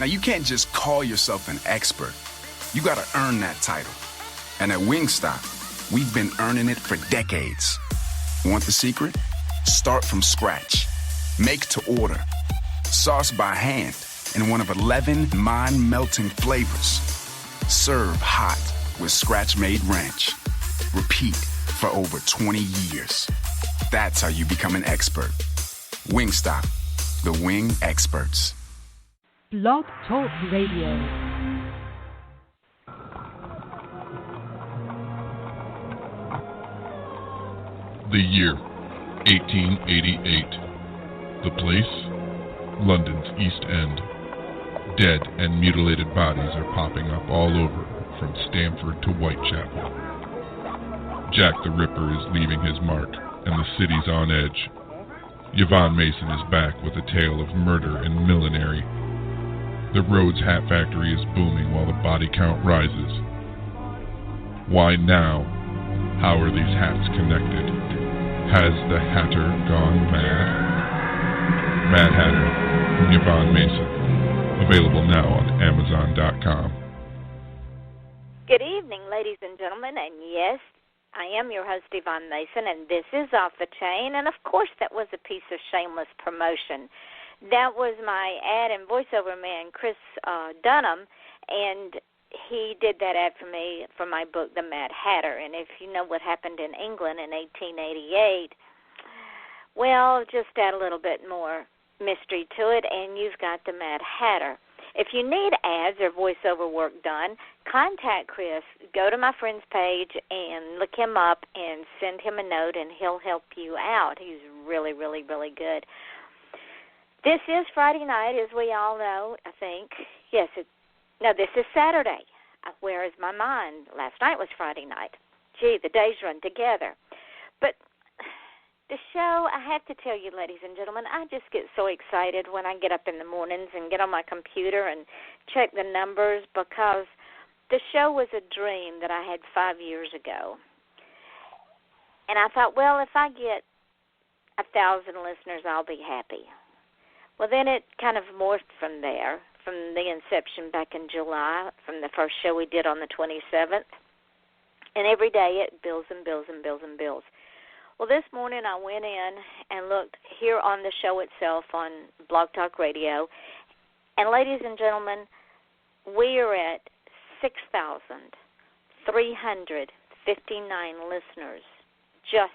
Now, you can't just call yourself an expert. You got to earn that title. And at Wingstop, we've been earning it for decades. Want the secret? Start from scratch. Make to order. Sauce by hand in one of 11 mind-melting flavors. Serve hot with scratch-made ranch. Repeat for over 20 years. That's how you become an expert. Wingstop, the wing experts. Blog Talk Radio. The year, 1888. The place, London's East End. Dead and mutilated bodies are popping up all over, from Stamford to Whitechapel. Jack the Ripper is leaving his mark, and the city's on edge. Yvonne Mason is back with a tale of murder and millinery. The Rhodes Hat Factory is booming while the body count rises. Why now? How are these hats connected? Has the Hatter gone mad? Mad Hatter from Yvonne Mason. Available now on Amazon.com. Good evening, ladies and gentlemen, and yes, I am your host, Yvonne Mason, and this is Off the Chain, and of course that was a piece of shameless promotion. That was my ad and voiceover man, Chris Dunham, and he did that ad for me for my book, The Mad Hatter. And if you know what happened in England in 1888, well, just add a little bit more mystery to it, and you've got The Mad Hatter. If you need ads or voiceover work done, contact Chris. Go to my friend's page and look him up and send him a note, and he'll help you out. He's really, really, really good. This is Friday night, as we all know, I think. Yes, this is Saturday. Where is my mind? Last night was Friday night. Gee, the days run together. But the show, I have to tell you, ladies and gentlemen, I just get so excited when I get up in the mornings and get on my computer and check the numbers, because the show was a dream that I had 5 years ago. And I thought, well, if I get 1,000 listeners, I'll be happy. Well, then it kind of morphed from there, from the inception back in July, from the first show we did on the 27th. And every day it builds and builds and builds and builds. Well, this morning I went in and looked here on the show itself on Blog Talk Radio. And ladies and gentlemen, we are at 6,359 listeners just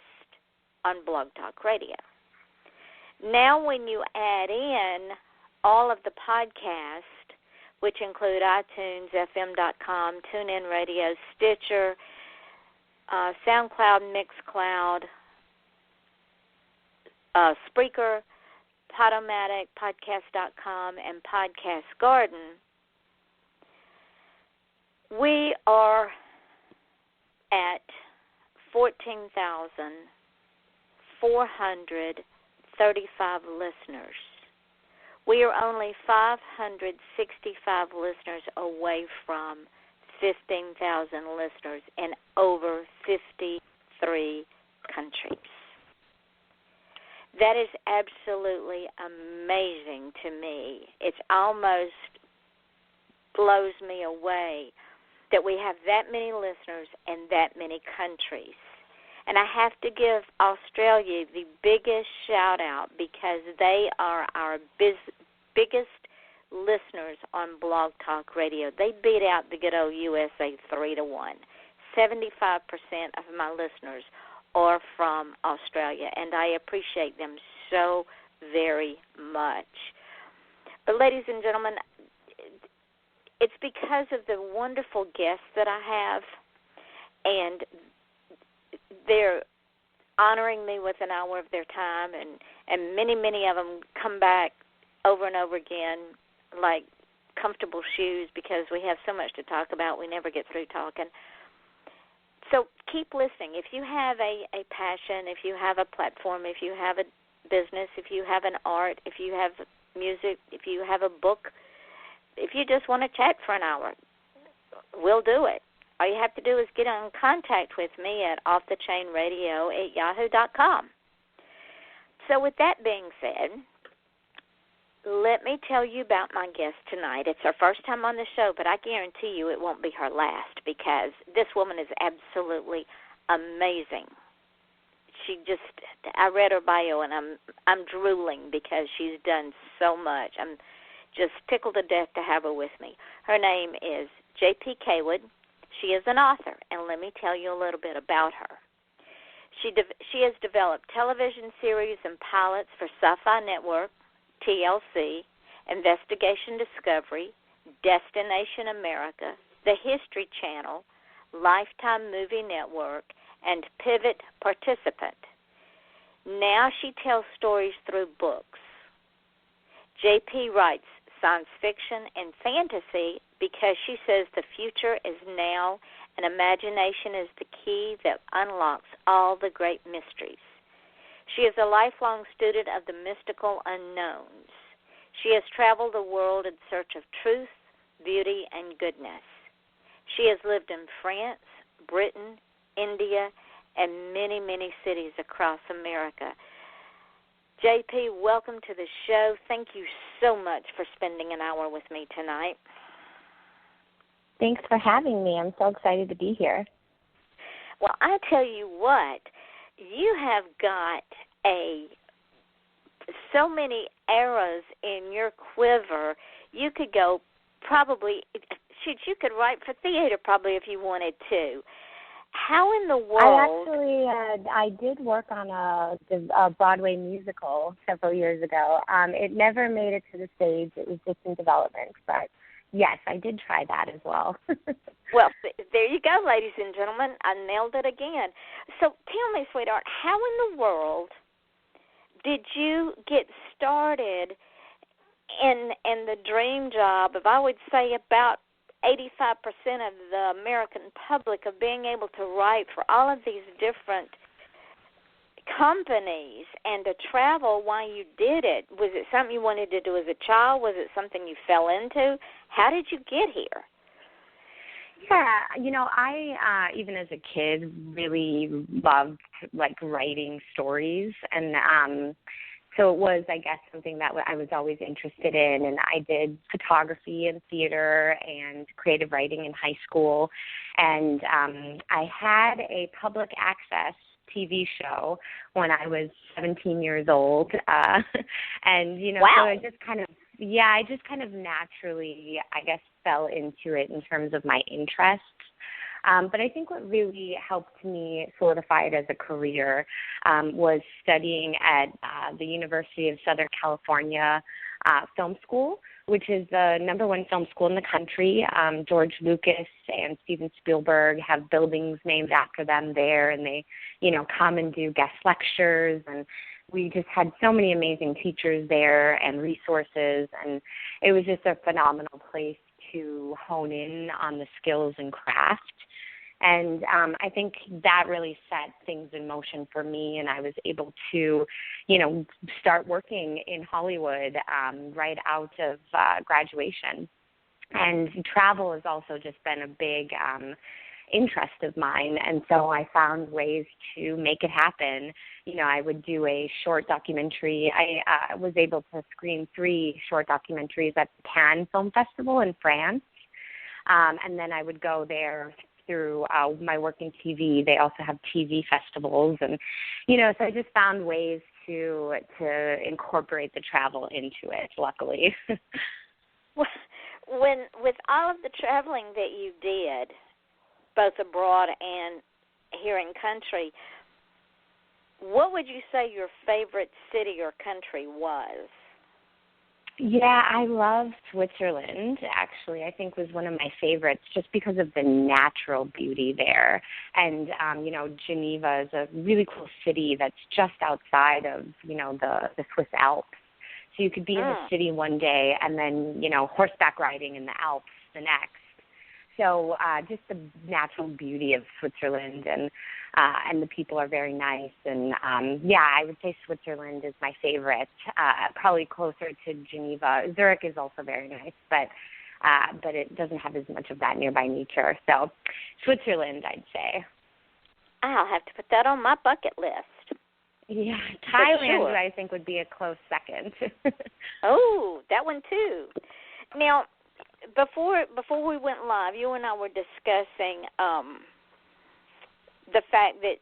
on Blog Talk Radio. Now when you add in all of the podcasts, which include iTunes, FM.com, TuneIn Radio, Stitcher, SoundCloud, Mixcloud, Spreaker, Podomatic, Podcast.com, and Podcast Garden, we are at 14,435 listeners. We are only 565 listeners away from 15,000 listeners in over 53 countries. That is absolutely amazing to me. It almost blows me away that we have that many listeners in that many countries. And I have to give Australia the biggest shout-out, because they are our biggest listeners on Blog Talk Radio. They beat out the good old USA 3-1. 75% of my listeners are from Australia, and I appreciate them so very much. But ladies and gentlemen, it's because of the wonderful guests that I have, and they're honoring me with an hour of their time, and many, many of them come back over and over again like comfortable shoes, because we have so much to talk about, we never get through talking. So keep listening. If you have a passion, if you have a platform, if you have a business, if you have an art, if you have music, if you have a book, if you just want to chat for an hour, we'll do it. All you have to do is get in contact with me at offthechainradio@yahoo.com. So with that being said, let me tell you about my guest tonight. It's her first time on the show, but I guarantee you it won't be her last because this woman is absolutely amazing. I read her bio and I'm drooling because she's done so much. I'm just tickled to death to have her with me. Her name is J.P. Cawood. She is an author, and let me tell you a little bit about her. She has developed television series and pilots for Syfy Network, TLC, Investigation Discovery, Destination America, The History Channel, Lifetime Movie Network, and Pivot Participant. Now she tells stories through books. JP writes science fiction and fantasy because she says the future is now and imagination is the key that unlocks all the great mysteries. She is a lifelong student of the mystical unknowns. She has traveled the world in search of truth, beauty, and goodness. She has lived in France, Britain, India, and many, many cities across America. JP, welcome to the show. Thank you so much for spending an hour with me tonight. Thanks for having me. I'm so excited to be here. Well, I tell you what, you have got so many arrows in your quiver. You could go you could write for theater probably if you wanted to. How in the world? I did work on a Broadway musical several years ago. It never made it to the stage. It was just in development. But, yes, I did try that as well. Well, there you go, ladies and gentlemen. I nailed it again. So tell me, sweetheart, how in the world did you get started in the dream job of, I would say, about 85% of the American public of being able to write for all of these different companies and to travel while you did it? Was it something you wanted to do as a child? Was it something you fell into? How did you get here? Yeah, I even as a kid really loved writing stories, and so it was, I guess, something that I was always interested in, and I did photography and theater and creative writing in high school, and I had a public access TV show when I was 17 years old, and, wow. So I just kind of naturally, I guess, fell into it in terms of my interests. But I think what really helped me solidify it as a career was studying at the University of Southern California Film School, which is the #1 film school in the country. George Lucas and Steven Spielberg have buildings named after them there, and they, come and do guest lectures, and we just had so many amazing teachers there and resources, and it was just a phenomenal place to hone in on the skills and craft. And I think that really set things in motion for me, and I was able to, start working in Hollywood right out of graduation. And travel has also just been a big interest of mine, and so I found ways to make it happen. I would do a short documentary. I was able to screen 3 short documentaries at the Cannes Film Festival in France, and then I would go there through my work in TV. They also have TV festivals, and so I just found ways to incorporate the travel into it, luckily. With all of the traveling that you did, both abroad and here in country, what would you say your favorite city or country was? Yeah, I love Switzerland, actually. I think was one of my favorites just because of the natural beauty there. And, Geneva is a really cool city that's just outside of, the Swiss Alps. So you could be in the city one day and then, horseback riding in the Alps the next. So just the natural beauty of Switzerland, and the people are very nice. And, I would say Switzerland is my favorite, probably closer to Geneva. Zurich is also very nice, but it doesn't have as much of that nearby nature. So Switzerland, I'd say. I'll have to put that on my bucket list. Yeah, Thailand, sure. I think, would be a close second. Oh, that one too. Now, before we went live, you and I were discussing the fact that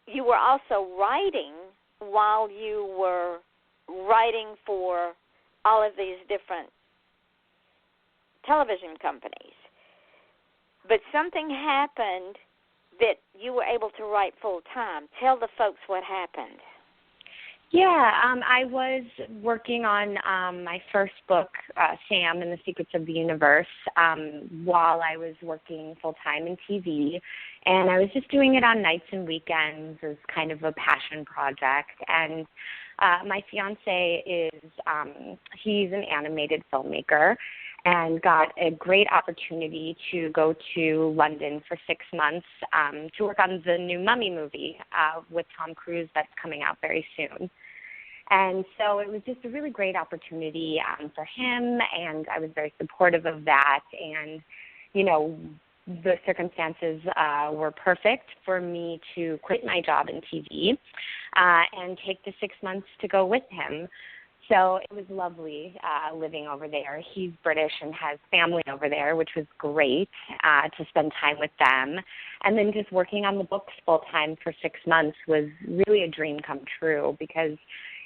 you were also writing while you were writing for all of these different television companies. But something happened that you were able to write full time. Tell the folks what happened. Yeah, I was working on my first book, Sam and the Secrets of the Universe, while I was working full-time in TV. And I was just doing it on nights and weekends as kind of a passion project. And my fiancé is, he's an animated filmmaker and got a great opportunity to go to London for 6 months to work on the new Mummy movie with Tom Cruise that's coming out very soon. And so it was just a really great opportunity for him, and I was very supportive of that. And, you know, the circumstances were perfect for me to quit my job in TV and take the 6 months to go with him. So it was lovely living over there. He's British and has family over there, which was great to spend time with them. And then just working on the books full time for 6 months was really a dream come true because,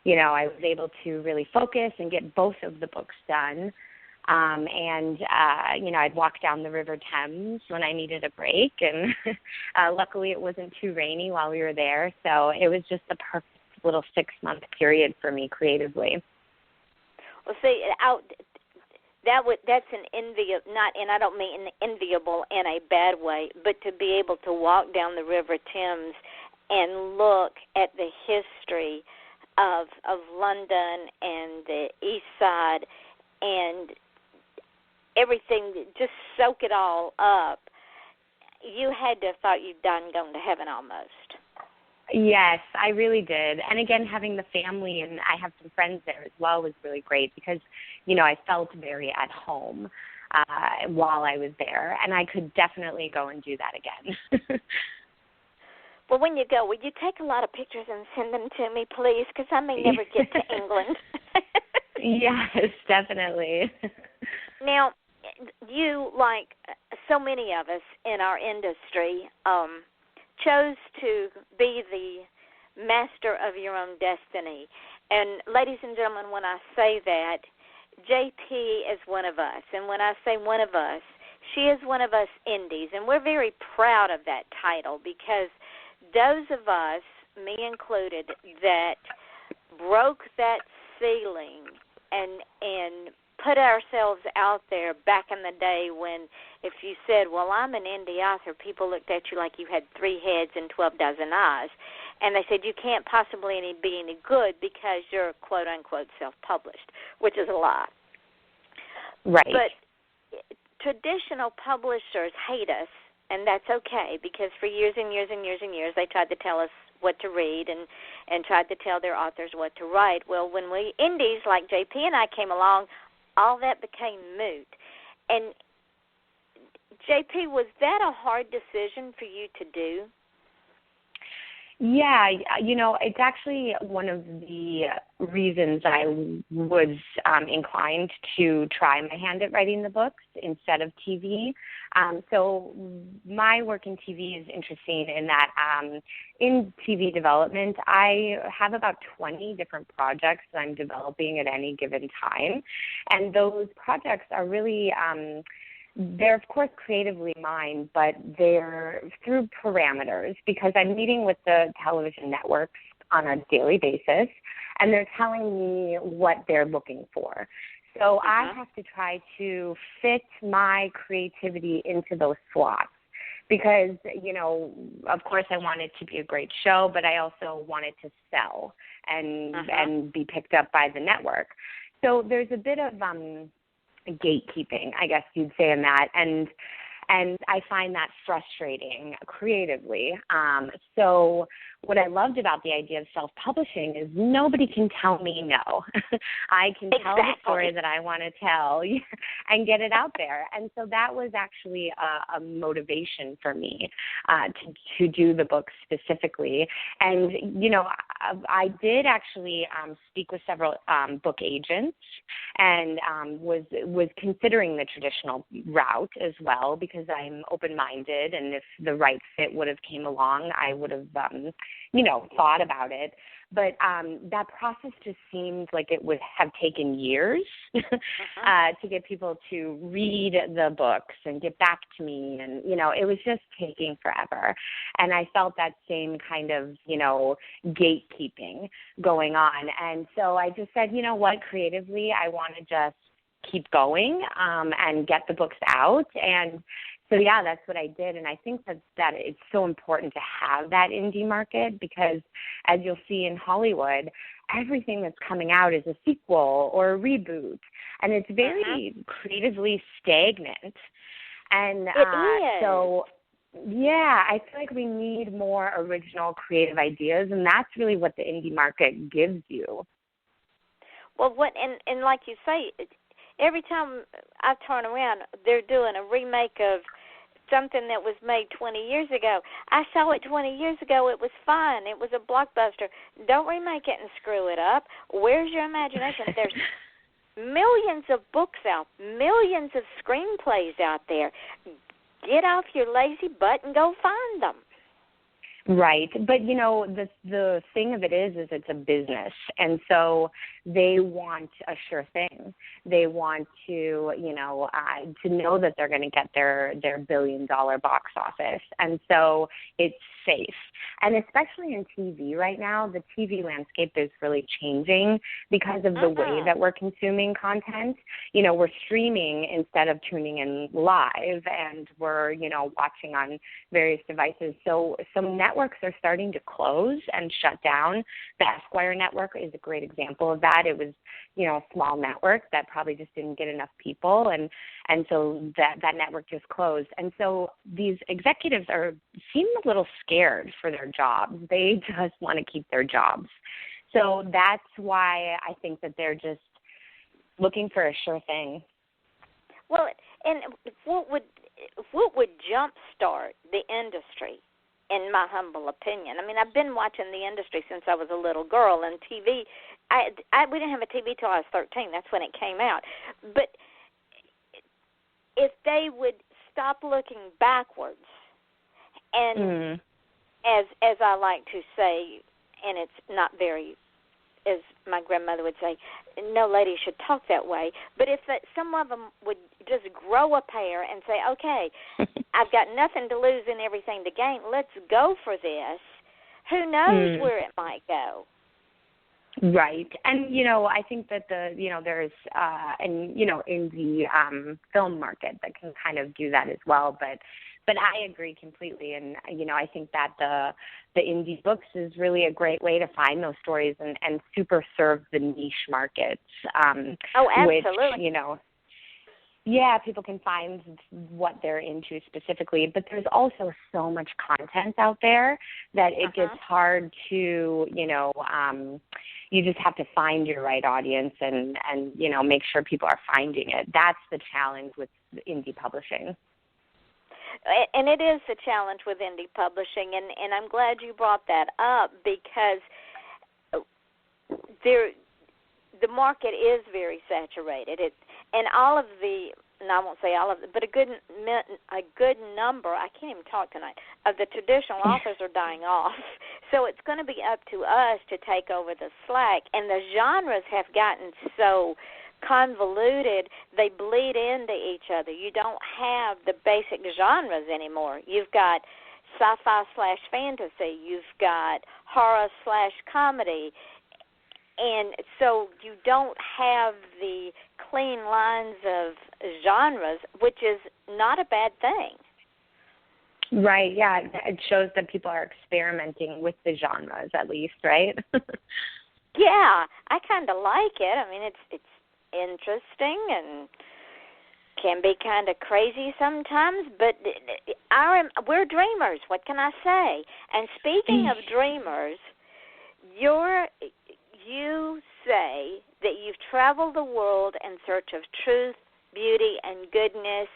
you know, I was able to really focus and get both of the books done. You know, I'd walk down the River Thames when I needed a break. And luckily it wasn't too rainy while we were there. So it was just the perfect little 6 month period for me creatively. Well, see, that's an and I don't mean enviable in a bad way, but to be able to walk down the River Thames and look at the history of London and the East Side and everything, just soak it all up. You had to have thought you'd done gone to heaven almost. Yes, I really did. And again, having the family, and I have some friends there as well, was really great because, you know, I felt very at home while I was there, and I could definitely go and do that again. Well, when you go, will you take a lot of pictures and send them to me, please? Because I may never get to England. Yes, definitely. Now, you, like so many of us in our industry, chose to be the master of your own destiny. And ladies and gentlemen, when I say that, JP is one of us. And when I say one of us, she is one of us indies. And we're very proud of that title because those of us, me included, that broke that ceiling and put ourselves out there back in the day when if you said, well, I'm an indie author, people looked at you like you had 3 heads and 12 dozen eyes. And they said you can't possibly be any good because you're, quote-unquote, self-published, which is a lie. Right. But traditional publishers hate us, and that's okay because for years and years and years and years they tried to tell us what to read and tried to tell their authors what to write. Well, when we indies like JP and I came along, all that became moot. And, JP, was that a hard decision for you to do? Yeah, you know, it's actually one of the reasons I was inclined to try my hand at writing the books instead of TV. So my work in TV is interesting in that in TV development, I have about 20 different projects that I'm developing at any given time. And those projects are really they're, of course, creatively mine, but they're through parameters because I'm meeting with the television networks on a daily basis, and they're telling me what they're looking for. So I have to try to fit my creativity into those slots because, you know, of course I want it to be a great show, but I also want it to sell and be picked up by the network. So there's a bit of gatekeeping, I guess you'd say, in that, and I find that frustrating creatively. So what I loved about the idea of self-publishing is nobody can tell me no. I can tell the story that I want to tell and get it out there. And so that was actually a motivation for me to do the book specifically. And, I did actually speak with several book agents and was considering the traditional route as well, because I'm open-minded, and if the right fit would have came along, I would have, thought about it. But that process just seemed like it would have taken years to get people to read the books and get back to me. And, it was just taking forever. And I felt that same kind of, gatekeeping going on. And so I just said, you know what, creatively, I want to just keep going and get the books out. And so, yeah, that's what I did. And I think that it's so important to have that indie market, because as you'll see in Hollywood, everything that's coming out is a sequel or a reboot. And it's very creatively stagnant. And so, yeah, I feel like we need more original creative ideas. And that's really what the indie market gives you. Well, and like you say, every time I turn around, they're doing a remake of something that was made 20 years ago. I saw it 20 years ago. It was fun. It was a blockbuster. Don't remake it and screw it up. Where's your imagination? There's millions of books out, millions of screenplays out there. Get off your lazy butt and go find them. Right. But, the thing of it is it's a business. And so they want a sure thing. They want to, to know that they're going to get their $1 billion box office. And so it's safe. And especially in TV right now, the TV landscape is really changing because of the way that we're consuming content. We're streaming instead of tuning in live, and we're, watching on various devices. So some networks are starting to close and shut down. The Esquire network is a great example of that. It was, a small network that probably just didn't get enough people, and so that network just closed. And so these executives seem a little scared for their jobs. They just want to keep their jobs. So that's why I think that they're just looking for a sure thing. Well, and what would jumpstart the industry, in my humble opinion? I mean, I've been watching the industry since I was a little girl, and TV, we didn't have a TV till I was 13. That's when it came out. But if they would stop looking backwards, and as I like to say, and it's not very, as my grandmother would say, no lady should talk that way. But if some of them would just grow a pair and say, okay, I've got nothing to lose and everything to gain, let's go for this, who knows where it might go. Right. And, I think that there's, in the film market that can kind of do that as well. But I agree completely. And, I think that the indie books is really a great way to find those stories and super serve the niche markets. Absolutely. Which, people can find what they're into specifically, but there's also so much content out there that it gets hard to, you just have to find your right audience and make sure people are finding it. That's the challenge with indie publishing. And it is a challenge with indie publishing, and I'm glad you brought that up, because the market is very saturated. And all of and I won't say all of it, but a good number, I can't even talk tonight, of the traditional authors are dying off. So it's going to be up to us to take over the slack. And the genres have gotten so convoluted, they bleed into each other. You don't have the basic genres anymore. You've got sci-fi/fantasy. You've got horror/comedy. And so you don't have the clean lines of genres, which is not a bad thing. Right, yeah. It shows that people are experimenting with the genres, at least, right? Yeah, I kind of like it. I mean, it's interesting and can be kind of crazy sometimes, but we're dreamers. What can I say? And speaking of dreamers, you say that you've traveled the world in search of truth, beauty, and goodness,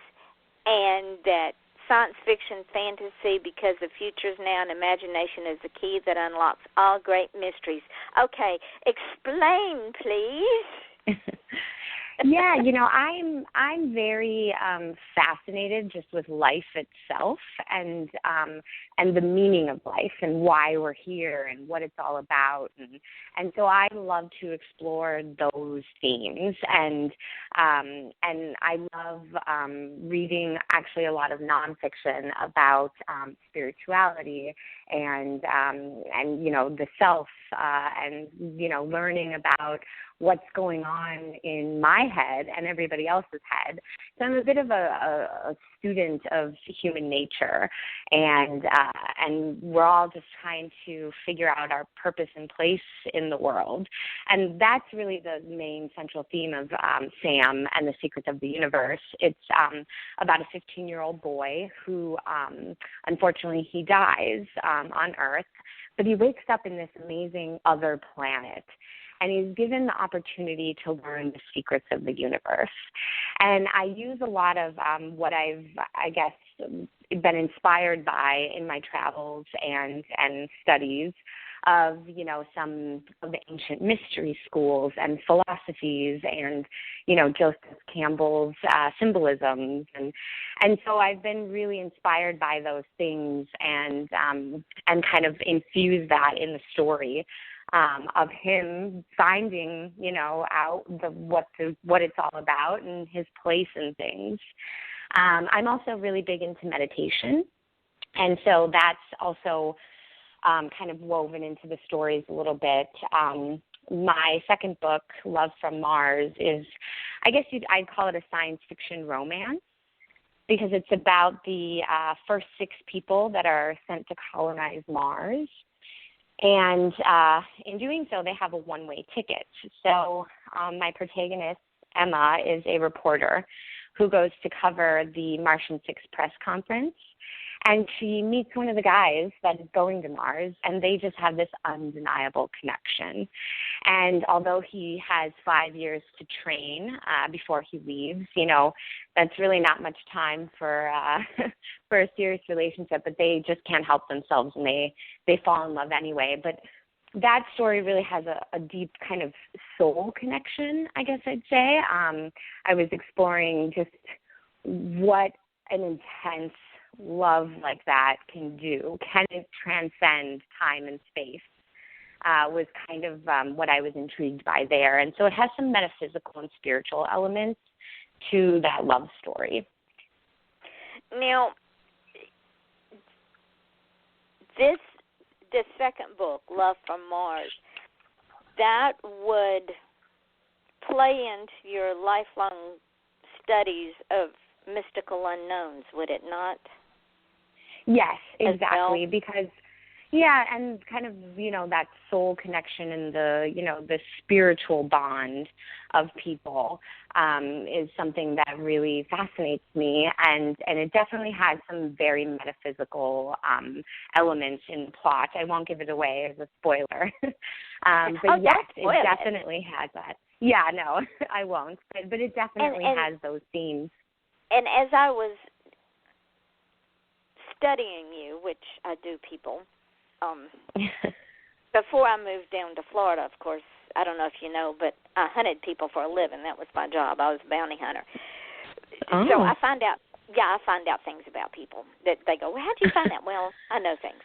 and that science fiction, fantasy, because the future is now, and imagination is the key that unlocks all great mysteries. Okay, explain, please. Yeah, I'm very fascinated just with life itself and the meaning of life and why we're here and what it's all about, and so I love to explore those themes, and I love reading actually a lot of nonfiction about spirituality and the self, and learning about what's going on in my head and everybody else's head. So I'm a bit of a student of human nature, and we're all just trying to figure out our purpose and place in the world. And that's really the main central theme of Sam and the Secrets of the Universe. It's about a 15-year-old boy who, unfortunately, he dies on Earth, but he wakes up in this amazing other planet. And he's given the opportunity to learn the secrets of the universe. And I use a lot of what I've, been inspired by in my travels and studies of, some of the ancient mystery schools and philosophies and, Joseph Campbell's symbolisms. And so I've been really inspired by those things and kind of infused that in the story. Of him finding, out what it's all about and his place in things. I'm also really big into meditation, and so that's also kind of woven into the stories a little bit. My second book, Love from Mars, is, I'd call it a science fiction romance, because it's about the first 6 people that are sent to colonize Mars. And in doing so, they have a one-way ticket. So my protagonist, Emma, is a reporter who goes to cover the Martian 6 press conference. And she meets one of the guys that is going to Mars, and they just have this undeniable connection. And although he has 5 years to train before he leaves, that's really not much time for for a serious relationship, but they just can't help themselves, and they fall in love anyway. But that story really has a deep kind of soul connection, I guess I'd say. I was exploring just what an intense love like that can do. Can it transcend time and space? Was kind of what I was intrigued by there. And so it has some metaphysical and spiritual elements to that love story. Now, this second book, Love from Mars, that would play into your lifelong studies of mystical unknowns, would it not? Yes, exactly, well? Because, yeah, and kind of, that soul connection and the spiritual bond of people is something that really fascinates me, and it definitely has some very metaphysical elements in the plot. I won't give it away as a spoiler. But yes, it definitely has that. Yeah, no, I won't, but it definitely has those themes. And as I was studying you, which I do, people, before I moved down to Florida, of course, I don't know if you know, but I hunted people for a living. That was my job. I was a bounty hunter. Oh. So I find out things about people that they go, well, how'd you find that? Well, I know things.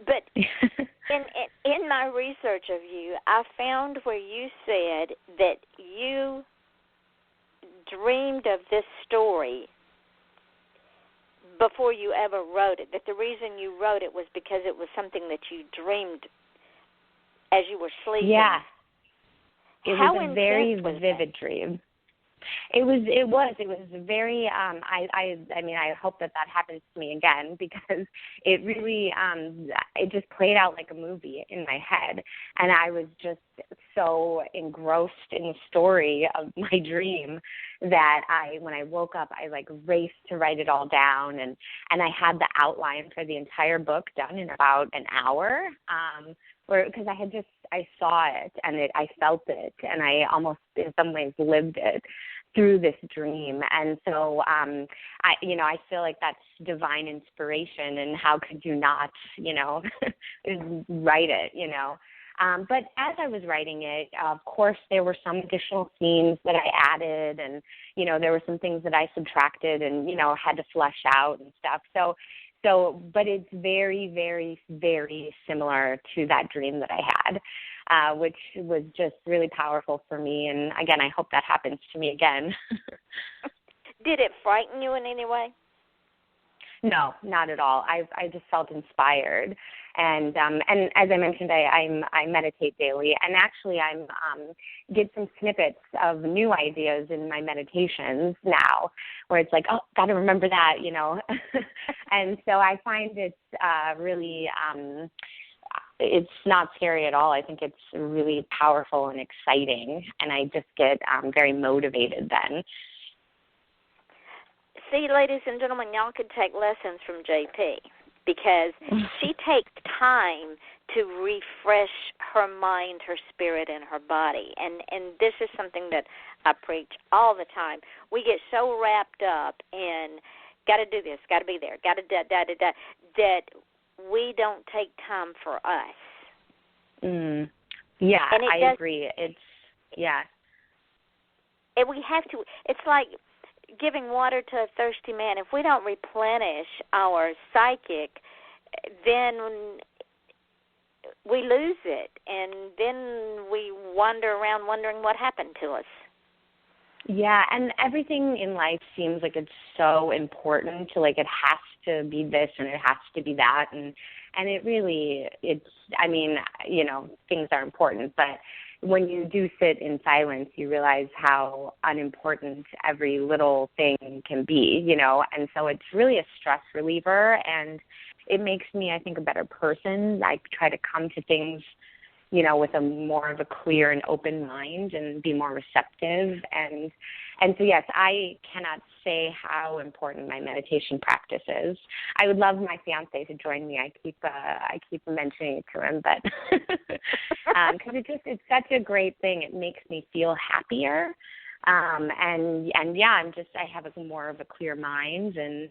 But in my research of you, I found where you said that you dreamed of this story before you ever wrote it, that the reason you wrote it was because it was something that you dreamed as you were sleeping. Yeah. It was a very vivid dream. It was very, I mean, I hope that happens to me again, because it really, it just played out like a movie in my head. And I was just so engrossed in the story of my dream that when I woke up, I like raced to write it all down. And I had the outline for the entire book done in about an hour, because I saw it and I felt it, and I almost in some ways lived it through this dream. And so I feel like that's divine inspiration, and how could you not, write it, But as I was writing it, of course, there were some additional scenes that I added, and, there were some things that I subtracted and, had to flesh out and stuff. But it's very, very, very similar to that dream that I had, which was just really powerful for me. And again, I hope that happens to me again. Did it frighten you in any way? No, not at all. I just felt inspired, and as I mentioned, I meditate daily, and actually I'm get some snippets of new ideas in my meditations now, where it's like, oh, got to remember that, and so I find it's really it's not scary at all. I think it's really powerful and exciting, and I just get very motivated then. See, ladies and gentlemen, y'all could take lessons from JP, because she takes time to refresh her mind, her spirit, and her body. And this is something that I preach all the time. We get so wrapped up in got to do this, got to be there, got to da-da-da-da, that we don't take time for us. Yeah, I agree. And we have to. It's like giving water to a thirsty man. If we don't replenish our psychic, then we lose it, and then we wander around wondering what happened to us. Yeah, and everything in life seems like it's so important to, like, it has to be this and it has to be that, and it really, things are important, but when you do sit in silence, you realize how unimportant every little thing can be, and so it's really a stress reliever, and it makes me, I think, a better person. I try to come to things, with more of a clear and open mind and be more receptive, and so, yes, I cannot say how important my meditation practice is. I would love my fiancé to join me. I keep mentioning it to him, but because it's such a great thing. It makes me feel happier, and I have more of a clear mind, and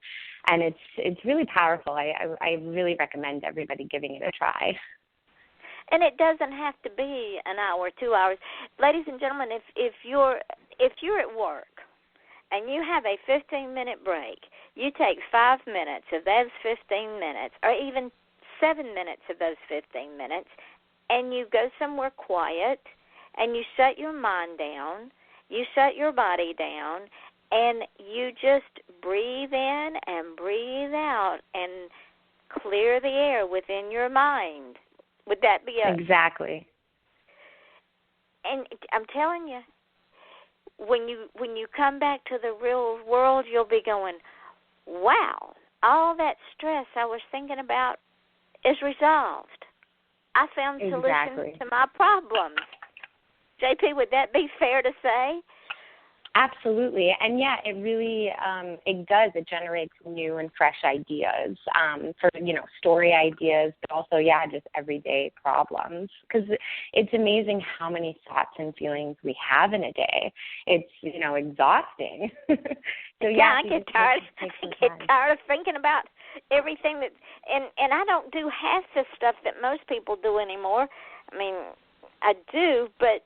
it's really powerful. I really recommend everybody giving it a try. And it doesn't have to be an hour, 2 hours. Ladies and gentlemen, if you're at work and you have a 15-minute break, you take 5 minutes of those 15 minutes, or even 7 minutes of those 15 minutes, and you go somewhere quiet, and you shut your mind down, you shut your body down, and you just breathe in and breathe out and clear the air within your mind. Would that be Exactly. And I'm telling you, when you come back to the real world, you'll be going, wow, all that stress I was thinking about is resolved. I found solutions to my problems. JP, would that be fair to say? Absolutely. And yeah, it really, it does. It generates new and fresh ideas for, story ideas, but also, just everyday problems. Because it's amazing how many thoughts and feelings we have in a day. It's, exhausting. So I get tired of thinking about everything that, and I don't do half the stuff that most people do anymore. I mean, I do, but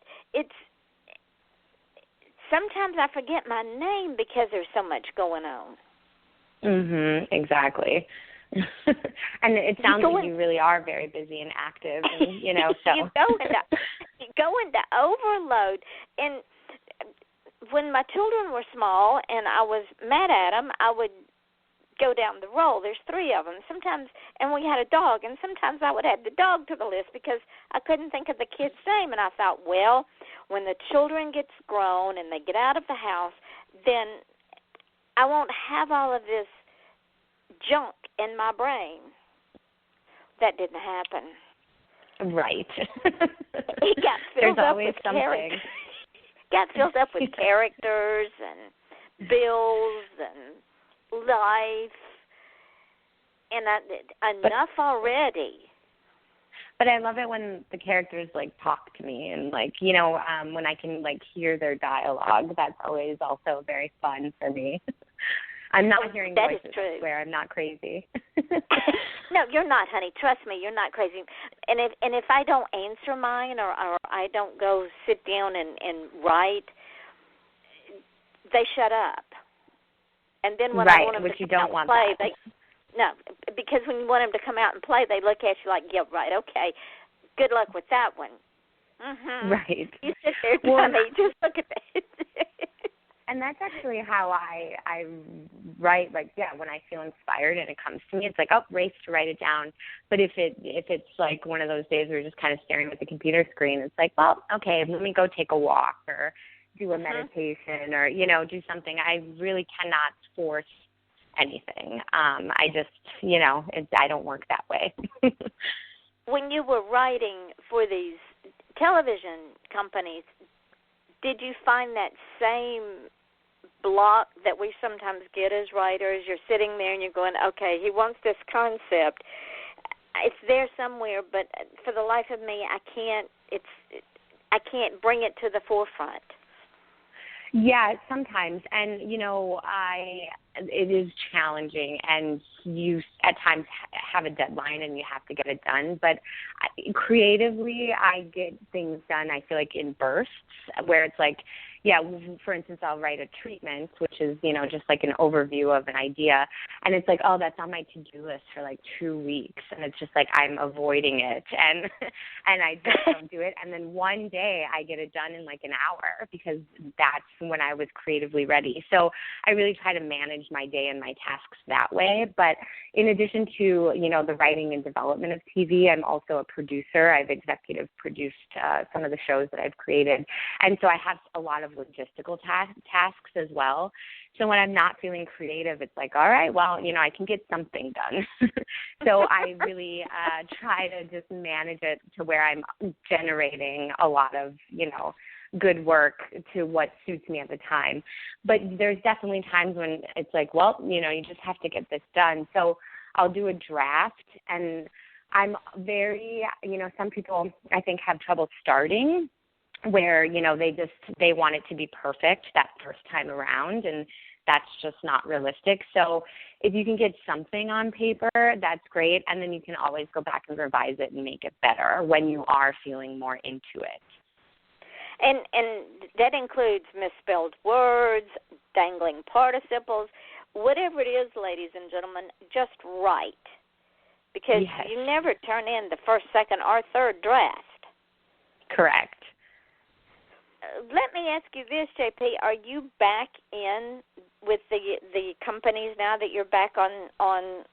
sometimes I forget my name because there's so much going on. Exactly. And it sounds like you really are very busy and active, and so you go into overload. And when my children were small and I was mad at them, I would go down the roll. There's 3 of them. Sometimes, and we had a dog, and sometimes I would add the dog to the list because I couldn't think of the kid's name. And I thought, well, when the children gets grown and they get out of the house, then I won't have all of this junk in my brain. That didn't happen. Right. It got filled up with characters. Got filled up with characters and bills and life, and enough already. But I love it when the characters like talk to me, and like, you know, when I can like hear their dialogue. That's always also very fun for me. I'm not hearing that voices. I swear, I'm not crazy. No, you're not, honey. Trust me, you're not crazy. And if I don't answer mine or I don't go sit down and write, they shut up. And then when I want them to come out and play, no, because when you want them to come out and play, they look at you like, yeah, right, okay, good luck with that one. Mm-hmm. Right. You sit there, dummy, just look at that. And that's actually how I write. Like, yeah, when I feel inspired and it comes to me, it's like, oh, race to write it down. But if it's like one of those days where you're just kind of staring at the computer screen, it's like, well, okay, let me go take a walk or do a meditation or, you know, do something. I really cannot force anything. I just, you know, I don't work that way. When you were writing for these television companies, did you find that same block that we sometimes get as writers? You're sitting there and you're going, okay, he wants this concept. It's there somewhere, but for the life of me, I can't bring it to the forefront. Yeah, sometimes, and you know, it is challenging, and you at times have a deadline, and you have to get it done. But creatively, I get things done. I feel like in bursts, where it's like, yeah, for instance, I'll write a treatment, which is, you know, just like an overview of an idea, and it's like, oh, that's on my to-do list for like 2 weeks, and it's just like I'm avoiding it, and I just don't do it, and then one day I get it done in like an hour because that's when I was creatively ready. So I really try to manage my day and my tasks that way. But in addition to, you know, the writing and development of TV, I'm also a producer. I've executive produced some of the shows that I've created, and so I have a lot of logistical tasks as well. So when I'm not feeling creative, it's like, all right, well, you know, I can get something done. So I really try to just manage it to where I'm generating a lot of, you know, good work to what suits me at the time. But there's definitely times when it's like, well, you know, you just have to get this done. So I'll do a draft, and I'm very, you know, some people I think have trouble starting, where, you know, they want it to be perfect that first time around, and that's just not realistic. So if you can get something on paper, that's great, and then you can always go back and revise it and make it better when you are feeling more into it. And that includes misspelled words, dangling participles, whatever it is, ladies and gentlemen, just write. Because you never turn in the first, second, or third draft. Correct. Let me ask you this, JP. Are you back in with the companies now that you're back on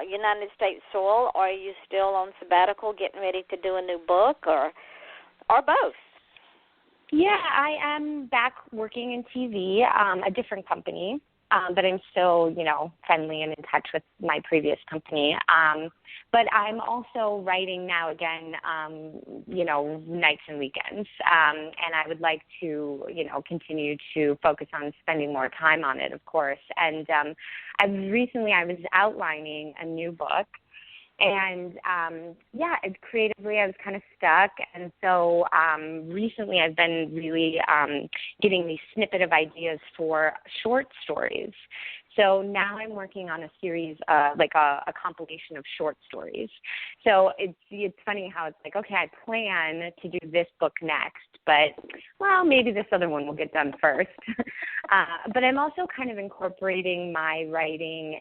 United States soil, or are you still on sabbatical getting ready to do a new book, or both? Yeah, I am back working in TV, a different company, but I'm still, you know, friendly and in touch with my previous company. But I'm also writing now again, you know, nights and weekends. And I would like to, you know, continue to focus on spending more time on it, of course. And recently I was outlining a new book. And, creatively I was kind of stuck. And so recently I've been really getting these snippet of ideas for short stories. So now I'm working on a series, like a compilation of short stories. So it's funny how it's like, okay, I plan to do this book next, but, well, maybe this other one will get done first. But I'm also kind of incorporating my writing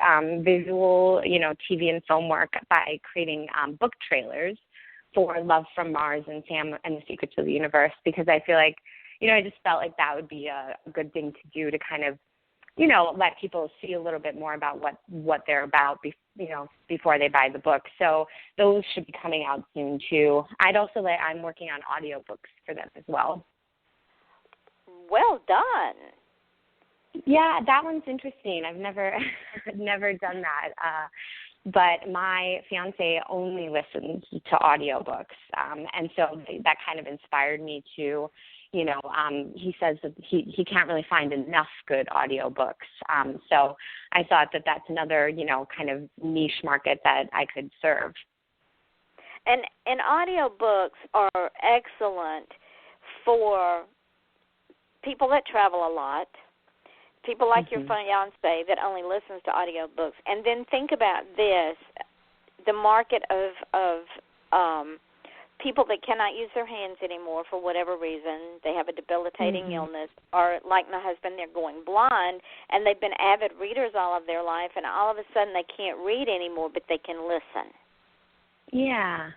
and visual, you know, TV and film work by creating book trailers for Love from Mars and Sam and the Secrets of the Universe, because I feel like, you know, I just felt like that would be a good thing to do to kind of let people see a little bit more about what they're about, before they buy the book. So those should be coming out soon too. I'm working on audiobooks for them as well. Well done. Yeah, that one's interesting. I've never done that. But my fiance only listens to audiobooks. And so that kind of inspired me to, he says that he can't really find enough good audiobooks. So I thought that that's another, kind of niche market that I could serve. And audiobooks are excellent for people that travel a lot, people like your fiance that only listens to audiobooks. And then think about this, the market of people that cannot use their hands anymore for whatever reason. They have a debilitating illness, or like my husband, they're going blind, and they've been avid readers all of their life, and all of a sudden they can't read anymore, but they can listen. Yeah.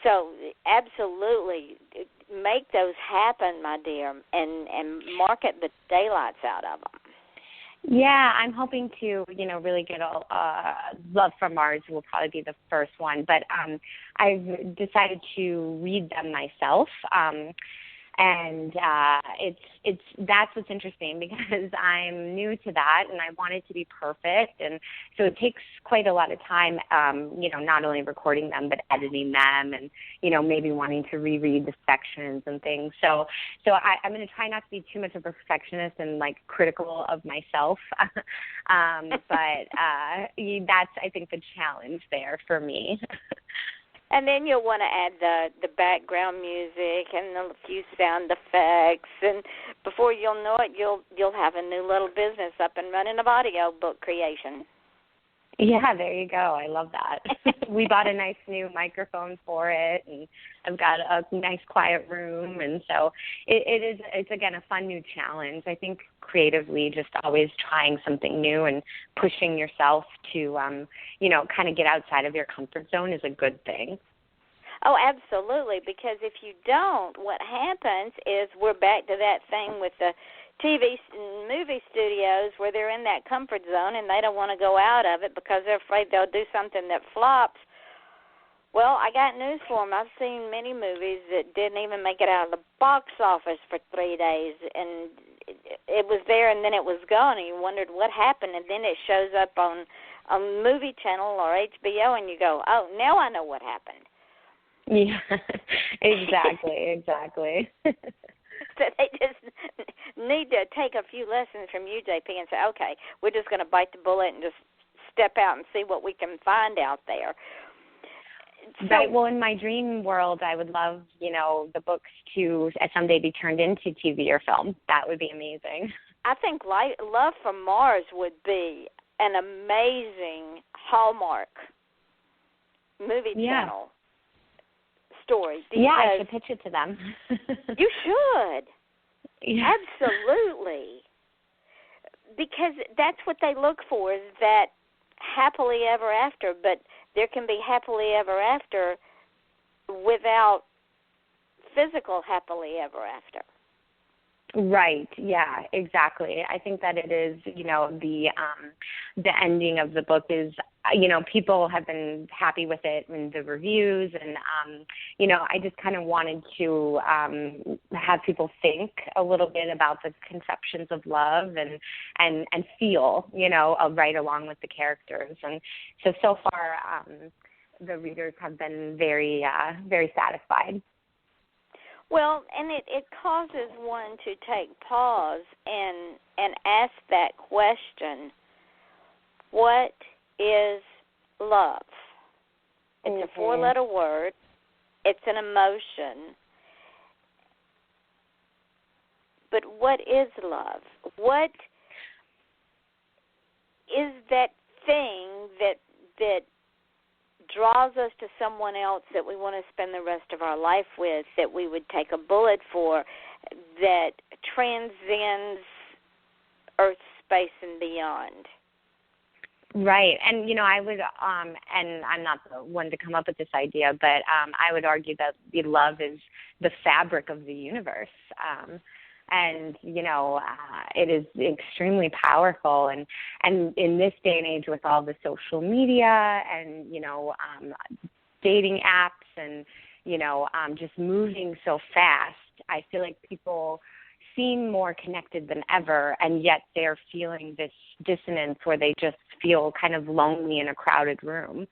So absolutely make those happen, my dear, and market the daylights out of them. Yeah, I'm hoping to, really get Love from Mars will probably be the first one, but I've decided to read them myself. And that's what's interesting, because I'm new to that and I want it to be perfect. And so it takes quite a lot of time, not only recording them, but editing them and, maybe wanting to reread the sections and things. So I'm going to try not to be too much of a perfectionist and critical of myself. But that's, I think, the challenge there for me. And then you'll want to add the background music and a few sound effects, and before you'll know it, you'll have a new little business up and running of audio book creation. Yeah, there you go. I love that. We bought a nice new microphone for it, and I've got a nice quiet room, and so it's again a fun new challenge. I think creatively, just always trying something new and pushing yourself to kind of get outside of your comfort zone is a good thing. Oh, absolutely, because if you don't, what happens is we're back to that thing with the TV and movie studios where they're in that comfort zone and they don't want to go out of it because they're afraid they'll do something that flops. Well, I got news for them. I've seen many movies that didn't even make it out of the box office for 3 days, and it was there and then it was gone, and you wondered what happened, and then it shows up on a movie channel or HBO, and you go, oh, now I know what happened. Yeah, exactly. So they just need to take a few lessons from you, JP, and say, okay, we're just going to bite the bullet and just step out and see what we can find out there. So, right. Well, in my dream world, I would love, the books to someday be turned into TV or film. That would be amazing. I think Love from Mars would be an amazing Hallmark movie channel story. Yeah, I should pitch it to them. You should. Yeah. Absolutely. Because that's what they look for, is that happily ever after, but there can be happily ever after without physical happily ever after. Right. Yeah, exactly. I think that it is, the ending of the book is, people have been happy with it in the reviews, and, I just kind of wanted to have people think a little bit about the conceptions of love and feel, right along with the characters. And so far, the readers have been very, very satisfied. Well, and it causes one to take pause and ask that question, what is love? It's a 4-letter word. It's an emotion. But what is love? What is that thing that draws us to someone else that we want to spend the rest of our life with, that we would take a bullet for, that transcends earth, space, and beyond? Right. And, I would, and I'm not the one to come up with this idea, but I would argue that love is the fabric of the universe. And, it is extremely powerful. And in this day and age with all the social media and, dating apps and, just moving so fast, I feel like people seem more connected than ever, and yet they're feeling this dissonance where they just feel kind of lonely in a crowded room.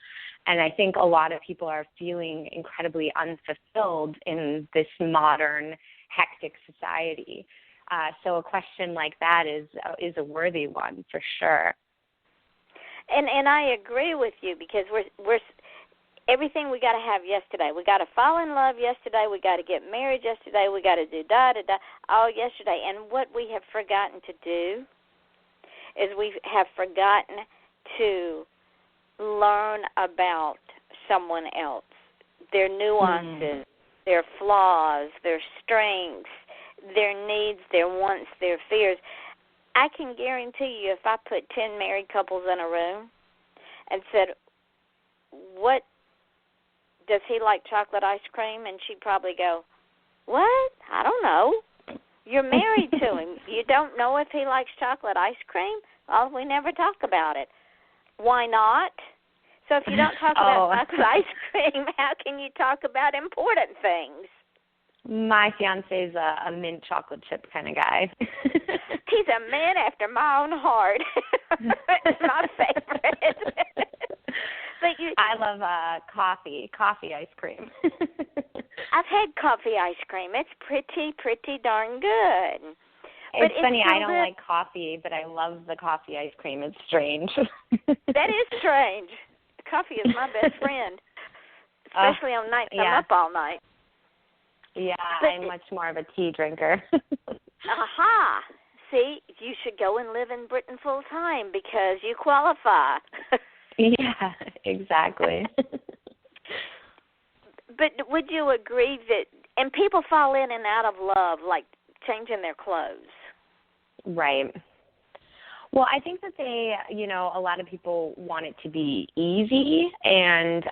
And I think a lot of people are feeling incredibly unfulfilled in this modern, hectic society. So a question like that is a worthy one for sure. And I agree with you, because we're everything we got to have yesterday. We got to fall in love yesterday. We got to get married yesterday. We got to do da-da-da all yesterday. And what we have forgotten to do is we have forgotten to learn about someone else, their nuances, their flaws, their strengths, their needs, their wants, their fears. I can guarantee you, if I put 10 married couples in a room and said, what does he like, chocolate ice cream? And she'd probably go, what? I don't know. You're married to him. You don't know if he likes chocolate ice cream? Well, we never talk about it. Why not? So if you don't talk about chocolate ice cream, how can you talk about important things? My fiancé's a mint chocolate chip kind of guy. He's a man after my own heart. It's my favorite. I love coffee ice cream. I've had coffee ice cream. It's pretty darn good. It's funny, I don't like coffee, but I love the coffee ice cream. It's strange. That is strange. Coffee is my best friend, especially on nights I'm up all night. Yeah, I'm much more of a tea drinker. Aha! See, you should go and live in Britain full time because you qualify. Yeah, exactly. But would you agree that, and people fall in and out of love, like changing their clothes? Right. Well, I think that a lot of people want it to be easy, and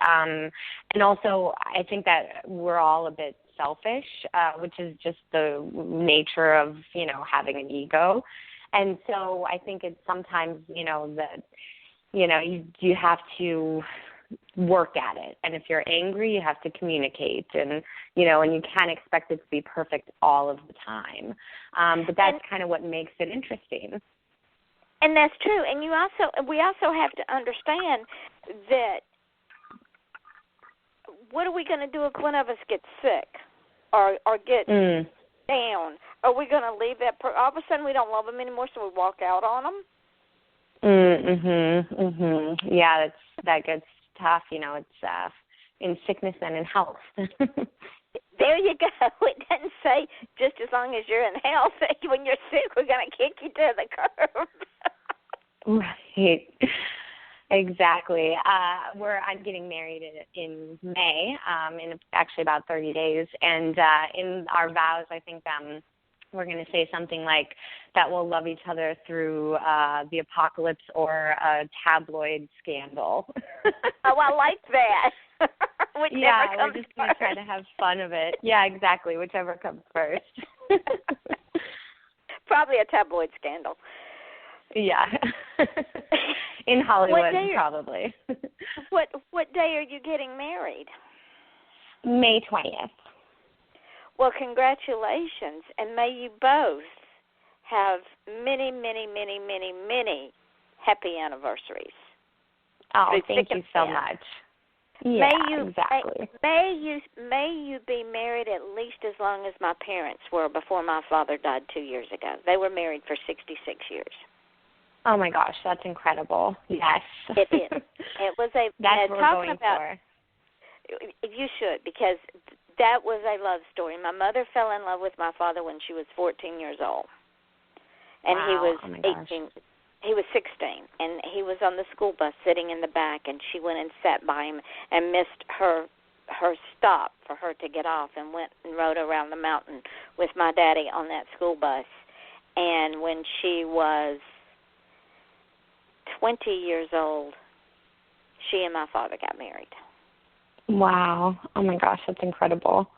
also I think that we're all a bit selfish, which is just the nature of, having an ego. And so I think it's sometimes, that, you have to work at it. And if you're angry, you have to communicate, and you can't expect it to be perfect all of the time. But that's kind of what makes it interesting. And that's true. And we also have to understand that what are we going to do if one of us gets sick or gets down? Are we going to leave that all of a sudden we don't love them anymore, so we walk out on them? Yeah, that gets tough. It's in sickness and in health. There you go. It doesn't say just as long as you're in health. When you're sick, we're going to kick you to the curb. Right. Exactly. I'm getting married in May, in actually about 30 days. And in our vows, I think we're going to say something like that we'll love each other through the apocalypse or a tabloid scandal. Oh, I like that. Yeah, we're just going to try to have fun of it. Yeah, exactly, whichever comes first. Probably a tabloid scandal. Yeah. In Hollywood, probably. What day are you getting married? May 20th. Well, congratulations, and may you both have many, many, many, many, many happy anniversaries. Oh, thank you so much. Yeah, exactly. May you be married at least as long as my parents were before my father died 2 years ago. They were married for 66 years. Oh my gosh, that's incredible. Yes. It is. It was a that's what we're going for. You should, because that was a love story. My mother fell in love with my father when she was 14 years old. And wow. he was 18. He was 16, and he was on the school bus sitting in the back, and she went and sat by him and missed her stop for her to get off and went and rode around the mountain with my daddy on that school bus. And when she was 20 years old, she and my father got married. Wow. Oh, my gosh, that's incredible.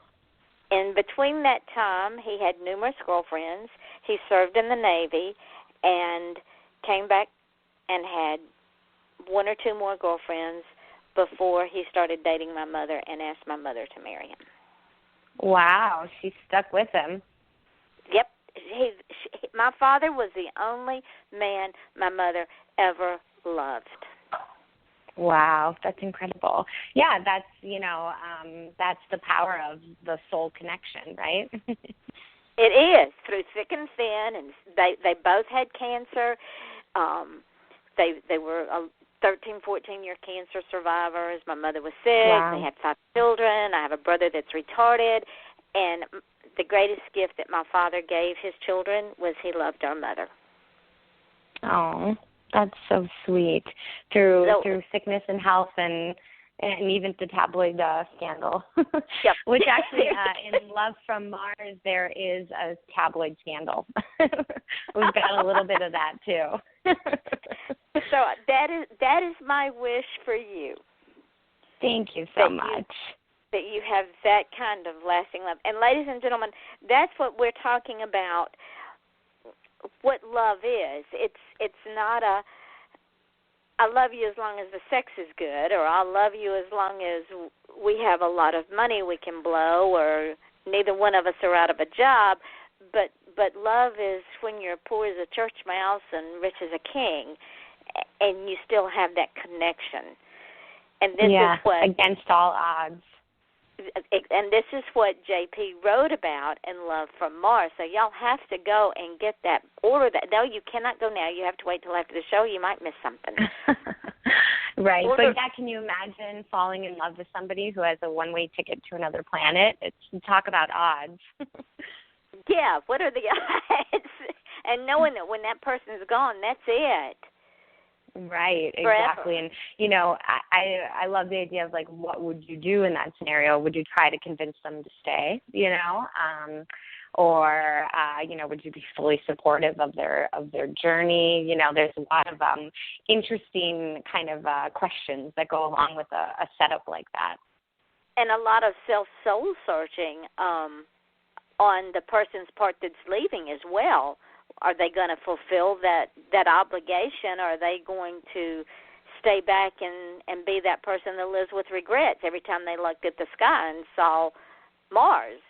In between that time, he had numerous girlfriends. He served in the Navy and came back and had one or two more girlfriends before he started dating my mother and asked my mother to marry him. Wow, she stuck with him. Yep. My father was the only man my mother ever loved. Wow, that's incredible. Yeah, that's, that's the power of the soul connection, right? It is, through thick and thin, and they both had cancer. They were 13, 14-year cancer survivors. My mother was sick. Wow. They had 5 children. I have a brother that's retarded. And the greatest gift that my father gave his children was he loved our mother. Oh, that's so sweet. Through sickness and health and even the tabloid scandal. Yep. Which actually, in Love from Mars, there is a tabloid scandal. We've got a little bit of that too. So that is my wish for you. Thank you so much. That you have that kind of lasting love. And ladies and gentlemen, that's what we're talking about. What love is. It's not a I love you as long as the sex is good, or I love you as long as we have a lot of money we can blow, or neither one of us are out of a job. But love is when you're poor as a church mouse and rich as a king, and you still have that connection. And this is what against all odds. And this is what JP wrote about in Love from Mars. So y'all have to go and get that. Order that. No, you cannot go now. You have to wait till after the show. You might miss something. Right. But can you imagine falling in love with somebody who has a one-way ticket to another planet? Talk about odds. Yeah. What are the odds? And knowing that when that person is gone, that's it. Right, exactly. And, I love the idea of, like, what would you do in that scenario? Would you try to convince them to stay, or, would you be fully supportive of their journey? There's a lot of interesting kind of questions that go along with a setup like that. And a lot of soul searching on the person's part that's leaving as well. Are they going to fulfill that obligation, or are they going to stay back and be that person that lives with regrets every time they looked at the sky and saw Mars?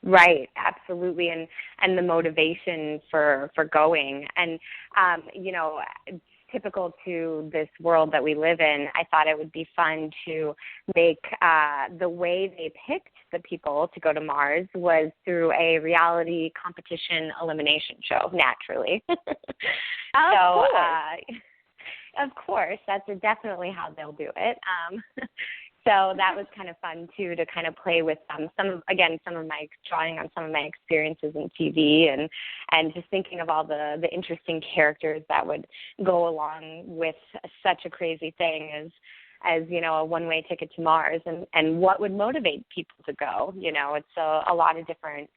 Right, absolutely, and the motivation for going. And, typical to this world that we live in, I thought it would be fun to make the way they picked the people to go to Mars was through a reality competition elimination show, naturally. Of course, that's definitely how they'll do it. So that was kind of fun, too, to kind of play with drawing on some of my experiences in TV and just thinking of all the interesting characters that would go along with such a crazy thing as a one-way ticket to Mars, and what would motivate people to go. It's a lot of different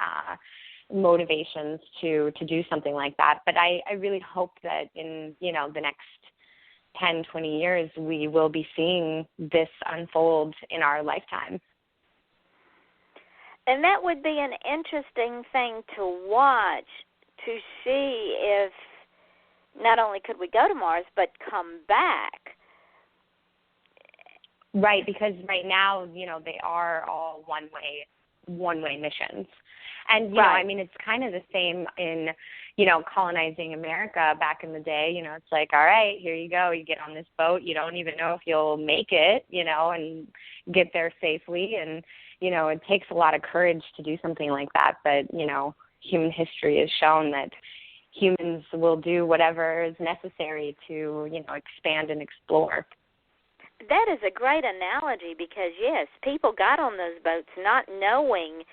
motivations to do something like that. But I really hope that in, the next 10, 20 years, we will be seeing this unfold in our lifetime. And that would be an interesting thing to watch, to see if not only could we go to Mars, but come back. Right, because right now, they are all one-way missions. And, it's kind of the same in, colonizing America back in the day. It's like, all right, here you go. You get on this boat. You don't even know if you'll make it, and get there safely. And, it takes a lot of courage to do something like that. But, human history has shown that humans will do whatever is necessary to, expand and explore. That is a great analogy because, yes, people got on those boats not knowing